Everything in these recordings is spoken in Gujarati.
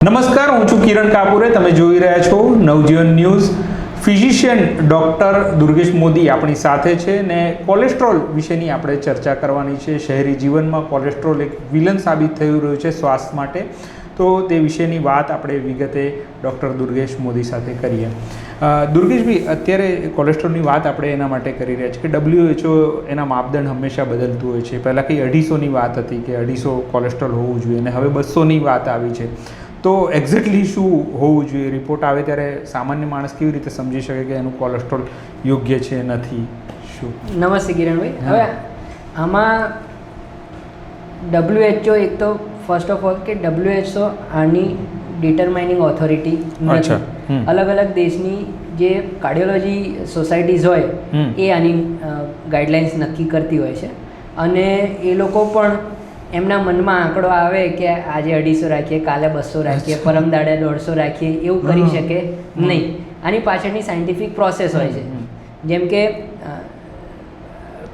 નમસ્કાર, હું છું કિરણ કાપુરે. તમે જોઈ રહ્યા છો Navjivan news. Physician doctor Durgesh Modi આપણી સાથે છે ને કોલેસ્ટ્રોલ વિશેની આપણે ચર્ચા કરવાની છે. શહેરી જીવનમાં કોલેસ્ટ્રોલ એક વિલન સાબિત થઈ રહ્યું છે સ્વાસ્થ્ય માટે, તો તે વિશેની વાત આપણે વિગતે ડૉક્ટર દુર્ગેશ મોદી સાથે કરીએ. દુર્ગેશભાઈ, અત્યારે કોલેસ્ટ્રોલની વાત આપણે એના માટે કરી રહ્યા છીએ કે WHO એના માપદંડ હંમેશા બદલતું હોય છે. પહેલાં કંઈ 250ની વાત હતી કે 250 કોલેસ્ટ્રોલ હોવું જોઈએ અને હવે 200ની વાત આવી છે. તો એક્ઝેક્ટલી શું હોવું જોઈએ? રિપોર્ટ આવે ત્યારે સામાન્ય માણસ કેવી રીતે સમજી શકે કે એનું કોલેસ્ટ્રોલ યોગ્ય છે નથી? શું? નમસ્તે કિરણભાઈ. હવે આમાં WHO એક તો ફર્સ્ટ ઓફ ઓલ કે WHO આની ડિટરમાઇનિંગ ઓથોરિટી નથી. અલગ અલગ દેશની જે કાર્ડિયોલોજી સોસાયટીઝ હોય એ આની ગાઈડલાઇન્સ નક્કી કરતી હોય છે અને એ લોકો પણ એમના મનમાં આંકડો આવે કે આજે 250 રાખીએ, કાલે 200 રાખીએ, પરમ દાડે 150 રાખીએ, એવું કરી શકે નહીં. આની પાછળની સાયન્ટિફિક પ્રોસેસ હોય છે. જેમ કે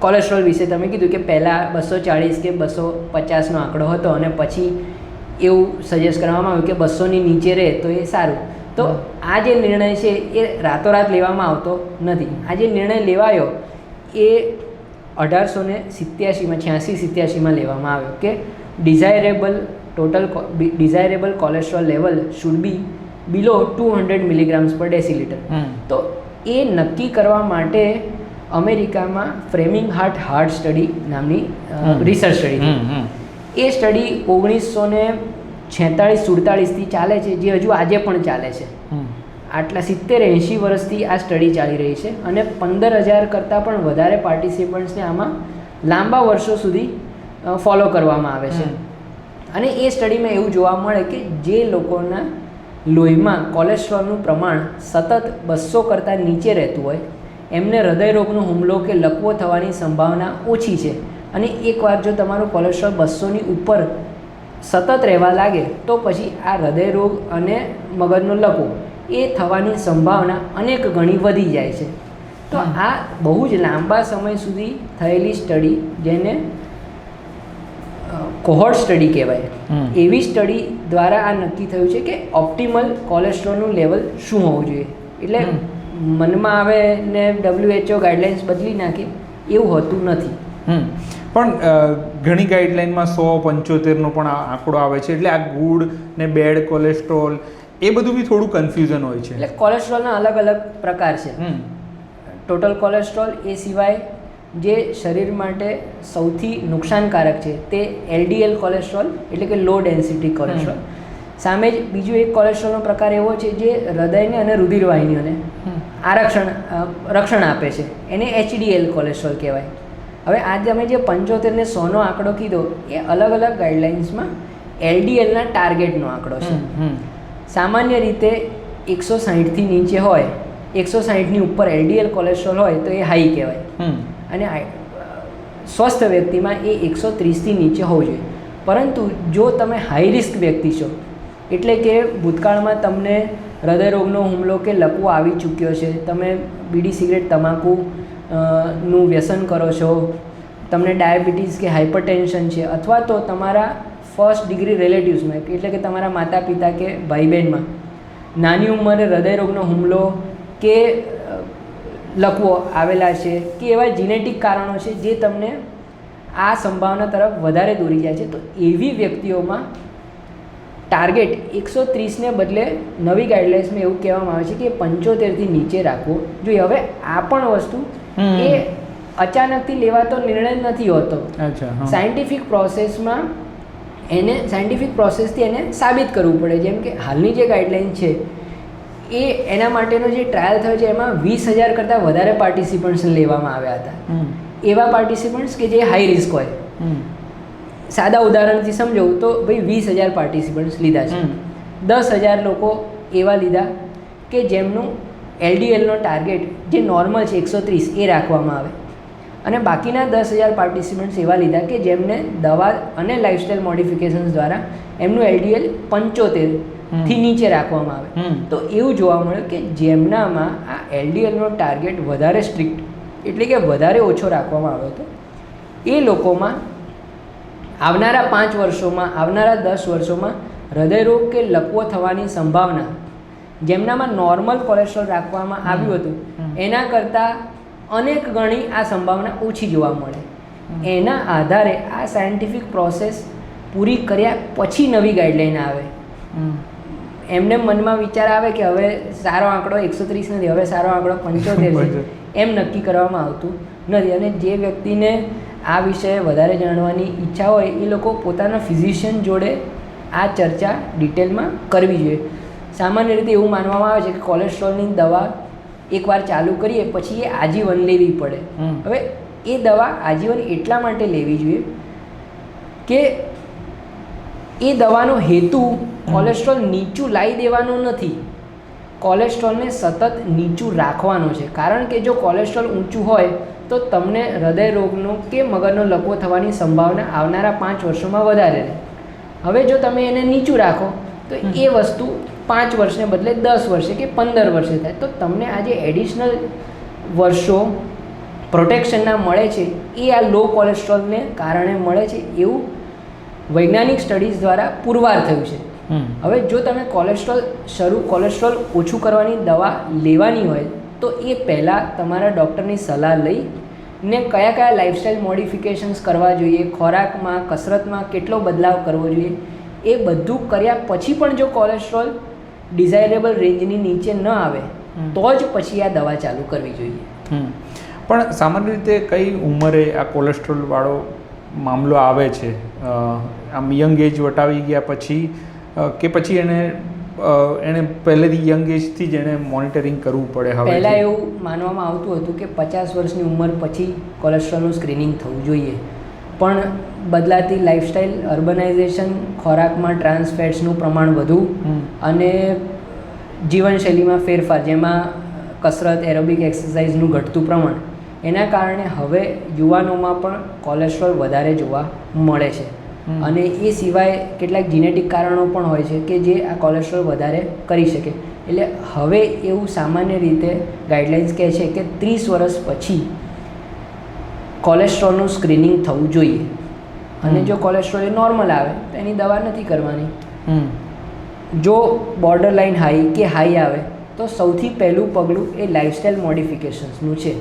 કોલેસ્ટ્રોલ વિશે તમે કીધું કે પહેલાં 240 કે 250નો આંકડો હતો અને પછી એવું સજેસ્ટ કરવામાં આવ્યું કે 200ની નીચે રહે તો એ સારું. તો આ જે નિર્ણય છે એ રાતોરાત લેવામાં આવતો નથી. આ જે નિર્ણય લેવાયો એ 1887માં લેવામાં આવ્યો કે desirable cholesterol level should be below 200 milligrams per decilitre. તો એ નક્કી કરવા માટે અમેરિકામાં ફ્રેમિંગ હાર્ટ સ્ટડી નામની રિસર્ચ સ્ટડી એ સ્ટડી 1946-47થી ચાલે છે, જે હજુ આજે પણ ચાલે છે. આટલા 70-80 વર્ષથી આ સ્ટડી ચાલી રહી છે અને 15,000 કરતાં પણ વધારે પાર્ટિસિપન્ટ્સને આમાં લાંબા વર્ષો સુધી ફોલો કરવામાં આવે છે. અને એ સ્ટડીમાં એવું જોવા મળે કે જે લોકોના લોહીમાં કોલેસ્ટ્રોલનું પ્રમાણ સતત 200 કરતાં નીચે રહેતું હોય એમને હૃદયરોગનો હુમલો કે લકવો થવાની સંભાવના ઓછી છે. અને એકવાર જો તમારું કોલેસ્ટ્રોલ 200ની ઉપર સતત રહેવા લાગે તો પછી આ હૃદયરોગ અને મગજનો લકવો એ થવાની સંભાવના અનેક ગણી વધી જાય છે. તો આ બહુ જ લાંબા સમય સુધી થયેલી સ્ટડી, જેને કોહોર્ટ સ્ટડી કહેવાય, એવી સ્ટડી દ્વારા આ નક્કી થયું છે કે ઓપ્ટિમલ કોલેસ્ટ્રોલનું લેવલ શું હોવું જોઈએ. એટલે મનમાં આવે ને WHO ગાઈડલાઇન્સ બદલી નાખે એવું હોતું નથી. પણ ઘણી ગાઈડલાઇનમાં 175નો પણ આંકડો આવે છે. એટલે આ ગુડ ને બેડ કોલેસ્ટ્રોલ એ બધું બી થોડું કન્ફ્યુઝન હોય છે. એટલે કોલેસ્ટ્રોલના અલગ અલગ પ્રકાર છે. ટોટલ કોલેસ્ટ્રોલ, એ સિવાય જે શરીર માટે સૌથી નુકસાનકારક છે તે LDL કોલેસ્ટ્રોલ એટલે કે લો ડેન્સિટી કોલેસ્ટ્રોલ. સામે જ બીજો એક કોલેસ્ટ્રોલનો પ્રકાર એવો છે જે હૃદયને અને રુધિરવાહિનીઓને રક્ષણ આપે છે, એને HDL કોલેસ્ટ્રોલ કહેવાય. હવે આ તમે જે 75 ને 100નો આંકડો કીધો એ અલગ અલગ ગાઈડલાઇન્સમાં LDLના ટાર્ગેટનો આંકડો છે. સામાન્ય રીતે 160થી નીચે હોય, 160ની ઉપર LDL કોલેસ્ટ્રોલ હોય તો એ હાઈ કહેવાય અને સ્વસ્થ વ્યક્તિમાં એ 130થી નીચે હોવું જોઈએ. પરંતુ જો તમે હાઈ રિસ્ક વ્યક્તિ છો, એટલે કે ભૂતકાળમાં તમને હૃદયરોગનો હુમલો કે લકવો આવી ચૂક્યો છે, તમે બીડી, સિગરેટ, તમાકુ નું વ્યસન કરો છો, તમને ડાયાબિટીસ કે હાઇપરટેન્શન છે, અથવા તો તમારા ફર્સ્ટ ડિગ્રી રિલેટિવ્સમાં એટલે કે તમારા માતા પિતા કે ભાઈ બહેનમાં નાની ઉંમરે હૃદયરોગનો હુમલો કે લકવો આવેલા છે કે એવા જીનેટિક કારણો છે જે તમને આ સંભાવના તરફ વધારે દોરી જાય છે, તો એવી વ્યક્તિઓમાં ટાર્ગેટ 130ને બદલે નવી ગાઈડલાઇન્સમાં એવું કહેવામાં આવે છે કે 75થી નીચે રાખવો જોઈએ. હવે આ પણ વસ્તુ એ અચાનકથી લેવાતો નિર્ણય નથી હોતો. સાયન્ટિફિક પ્રોસેસથી એને સાબિત કરવું પડે. જેમ કે હાલની જે ગાઈડલાઇન છે એ એના માટેનો જે ટ્રાયલ થયો છે એમાં 20,000 કરતાં વધારે પાર્ટિસિપન્ટ્સને લેવામાં આવ્યા હતા. એવા પાર્ટિસિપન્ટ્સ કે જે હાઈ રિસ્ક હોય. સાદા ઉદાહરણથી સમજાવું તો ભાઈ 20,000 પાર્ટિસિપન્ટ્સ લીધા છે, 10,000 લોકો એવા લીધા કે જેમનું LDLનો ટાર્ગેટ જે નોર્મલ છે 130 એ રાખવામાં આવે અને બાકીના 10,000 પાર્ટિસિપન્ટ્સ એવા લીધા કે જેમને દવા અને લાઇફસ્ટાઇલ મોડિફિકેશન્સ દ્વારા એમનું LDL 75થી નીચે રાખવામાં આવે. તો એવું જોવા મળ્યું કે જેમનામાં આ LDLનો ટાર્ગેટ વધારે સ્ટ્રિક્ટ એટલે કે વધારે ઓછો રાખવામાં આવ્યો હતો એ લોકોમાં આવનારા 5 વર્ષોમાં, આવનારા 10 વર્ષોમાં હૃદયરોગ કે લકવો થવાની સંભાવના જેમનામાં નોર્મલ કોલેસ્ટ્રોલ રાખવામાં આવ્યું હતું એના કરતાં અનેક ગણી આ સંભાવના ઓછી જોવા મળે. એના આધારે આ સાયન્ટિફિક પ્રોસેસ પૂરી કર્યા પછી નવી ગાઈડલાઈન આવે. એમને મનમાં વિચાર આવે કે હવે સારો આંકડો 130 નથી, હવે સારો આંકડો 75 છે, એમ નક્કી કરવામાં આવતું નથી. અને જે વ્યક્તિને આ વિષয়ে વધારે જાણવાની ઈચ્છા હોય એ લોકો પોતાના ફિઝિશિયન જોડે આ ચર્ચા ડિટેલમાં કરવી જોઈએ. સામાન્ય રીતે એવું માનવામાં આવે છે કે કોલેસ્ટ્રોલની દવા એકવાર ચાલુ કરીએ પછી એ આજીવન લેવી પડે. હવે એ દવા આજીવન એટલા માટે લેવી જોઈએ કે એ દવાનો હેતુ કોલેસ્ટ્રોલ નીચું લાવી દેવાનો નથી, કોલેસ્ટ્રોલને સતત નીચું રાખવાનો છે. કારણ કે જો કોલેસ્ટ્રોલ ઊંચું હોય તો તમને હૃદયરોગનો કે મગજનો લકવો થવાની સંભાવના આવનારા 5 વર્ષોમાં વધારે રહે. હવે જો તમે એને નીચું રાખો તો એ વસ્તુ 5 વર્ષને બદલે 10 વર્ષે કે 15 વર્ષે થાય. તો તમને આ જે એડિશનલ વર્ષો પ્રોટેક્શનના મળે છે એ આ લો કોલેસ્ટ્રોલને કારણે મળે છે એવું વૈજ્ઞાનિક સ્ટડીઝ દ્વારા પુરવાર થયું છે. હવે જો તમે કોલેસ્ટ્રોલ ઓછું કરવાની દવા લેવાની હોય તો એ પહેલાં તમારા ડૉક્ટરની સલાહ લઈને કયા લાઇફસ્ટાઈલ મોડિફિકેશન્સ કરવા જોઈએ, ખોરાકમાં કસરતમાં કેટલો બદલાવ કરવો જોઈએ, એ બધું કર્યા પછી પણ જો કોલેસ્ટ્રોલ ડિઝાયરેબલ રેન્જની નીચે ન આવે તો જ પછી આ દવા ચાલુ કરવી જોઈએ. પણ સામાન્ય રીતે કઈ ઉંમરે આ કોલેસ્ટ્રોલવાળો મામલો આવે છે? આમ યંગ એજ વટાવી ગયા પછી કે પછી એણે પહેલેથી યંગ એજથી જ એણે મોનિટરિંગ કરવું પડે? હવે પહેલાં એવું માનવામાં આવતું હતું કે 50 વર્ષની ઉંમર પછી કોલેસ્ટ્રોલનું સ્ક્રીનિંગ થવું જોઈએ, પણ બદલાતી લાઇફસ્ટાઈલ, અર્બનાઇઝેશન, ખોરાકમાં ટ્રાન્સ ફેટ્સનું પ્રમાણ વધુ અને જીવનશૈલીમાં ફેરફાર, જેમાં કસરત, એરોબિક એક્સરસાઇઝનું ઘટતું પ્રમાણ, એના કારણે હવે યુવાનોમાં પણ કોલેસ્ટ્રોલ વધારે જોવા મળે છે. અને એ સિવાય કેટલાક જીનેટિક કારણો પણ હોય છે કે જે આ કોલેસ્ટ્રોલ વધારે કરી શકે. એટલે હવે એવું સામાન્ય રીતે ગાઈડલાઇન્સ કહે છે કે 30 વર્ષ પછી કોલેસ્ટ્રોલનું સ્ક્રીનિંગ થવું જોઈએ. અને જો કોલેસ્ટ્રોલ એ નોર્મલ આવે તો એની દવા નથી કરવાની. જો બોર્ડર લાઇન હાઈ કે હાઈ આવે તો સૌથી પહેલું પગલું એ લાઇફસ્ટાઈલ મોડિફિકેશન્સનું છે.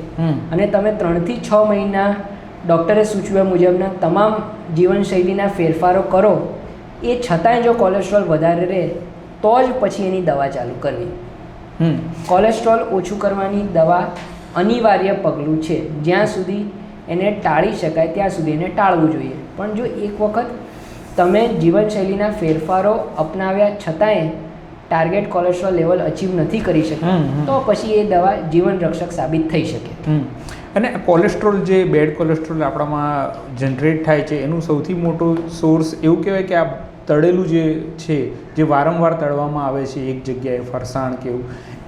અને તમે 3 થી 6 મહિના ડૉક્ટરે સૂચવ્યા મુજબના તમામ જીવનશૈલીના ફેરફારો કરો, એ છતાંય જો કોલેસ્ટ્રોલ વધારે રહે તો જ પછી એની દવા ચાલુ કરવી. કોલેસ્ટ્રોલ ઓછું કરવાની દવા અનિવાર્ય પગલું છે. જ્યાં સુધી એને ટાળી શકાય ત્યાં સુધી એને ટાળવું જોઈએ. પણ જો એક વખત તમે જીવનશૈલીના ફેરફારો અપનાવ્યા છતાંય ટાર્ગેટ કોલેસ્ટ્રોલ લેવલ અચીવ નથી કરી શકતા તો પછી એ દવા જીવન રક્ષક સાબિત થઈ શકે. અને કોલેસ્ટ્રોલ, જે બેડ કોલેસ્ટ્રોલ આપણામાં જનરેટ થાય છે, એનું સૌથી મોટું સોર્સ એવું કહેવાય કે આ તળેલું જે છે, જે વારંવાર તળવામાં આવે છે એક જગ્યાએ, ફરસાણ કે એવું,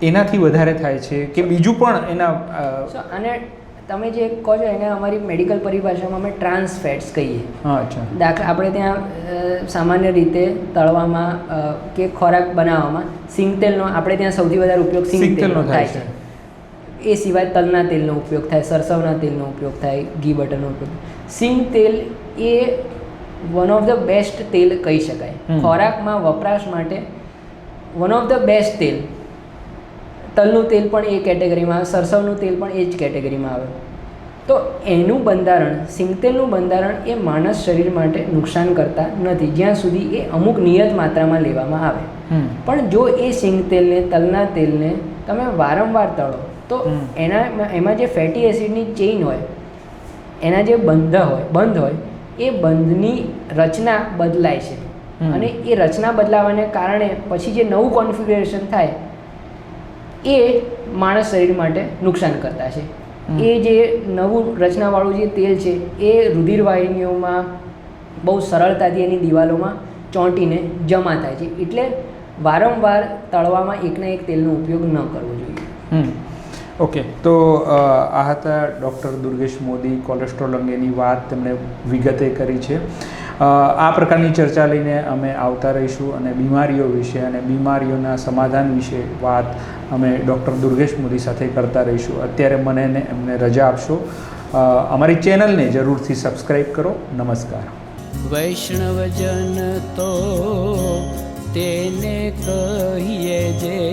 એનાથી વધારે થાય છે કે બીજું પણ એના? અને તમે જે કહો છો એને અમારી મેડિકલ પરિભાષામાં અમે ટ્રાન્સ ફેટ્સ કહીએ. અચ્છા. દાખલા આપણે ત્યાં સામાન્ય રીતે તળવામાં કે ખોરાક બનાવવામાં સિંગતેલનો આપણે ત્યાં સૌથી વધારે ઉપયોગ સિંગતેલનો થાય છે. એ સિવાય તલના તેલનો ઉપયોગ થાય, સરસવના તેલનો ઉપયોગ થાય, ઘી બટરનો ઉપયોગ. સિંગ તેલ એ વન ઓફ ધ બેસ્ટ તેલ કહી શકાય ખોરાકમાં વપરાશ માટે. વન ઓફ ધ બેસ્ટ તેલ. તલનું તેલ પણ એ કેટેગરીમાં આવે, સરસવનું તેલ પણ એ જ કેટેગરીમાં આવે. તો એનું બંધારણ, સિંગતેલનું બંધારણ એ માણસ શરીર માટે નુકસાન કરતા નથી જ્યાં સુધી એ અમુક નિયત માત્રામાં લેવામાં આવે. પણ જો એ સિંગતેલને, તલના તેલને તમે વારંવાર તળો તો એમાં જે ફેટી એસિડની ચેઇન હોય, એના જે બંધ હોય એ બંધની રચના બદલાય છે. અને એ રચના બદલાવાને કારણે પછી જે નવું કોન્ફિગ્યુરેશન થાય એ માણસ શરીર માટે નુકસાન કરતા છે. એ જે નવું રચનાવાળું જે તેલ છે એ રુધિરવાહિનીઓમાં બહુ સરળતાથી એની દિવાલોમાં ચોંટીને જમા થાય છે. એટલે વારંવાર તળવામાં એકના એક તેલનો ઉપયોગ ન કરવો જોઈએ. ઓકે, તો આ હતા ડૉક્ટર દુર્ગેશ મોદી. કોલેસ્ટ્રોલ અંગેની વાત તેમણે વિગતે કરી છે. આ પ્રકારની ચર્ચા લઈને અમે આવતા રહીશું અને બીમારીઓ વિશે અને બીમારીઓના સમાધાન વિશે વાત અમે ડૉક્ટર દુર્ગેશ મોદી સાથે કરતા રહીશું. અત્યારે મને ને એમને રજા આપશો. અમારી ચેનલને જરૂરથી સબસ્ક્રાઈબ કરો. નમસ્કાર. વૈષ્ણવજન તો તેને કહીએ જે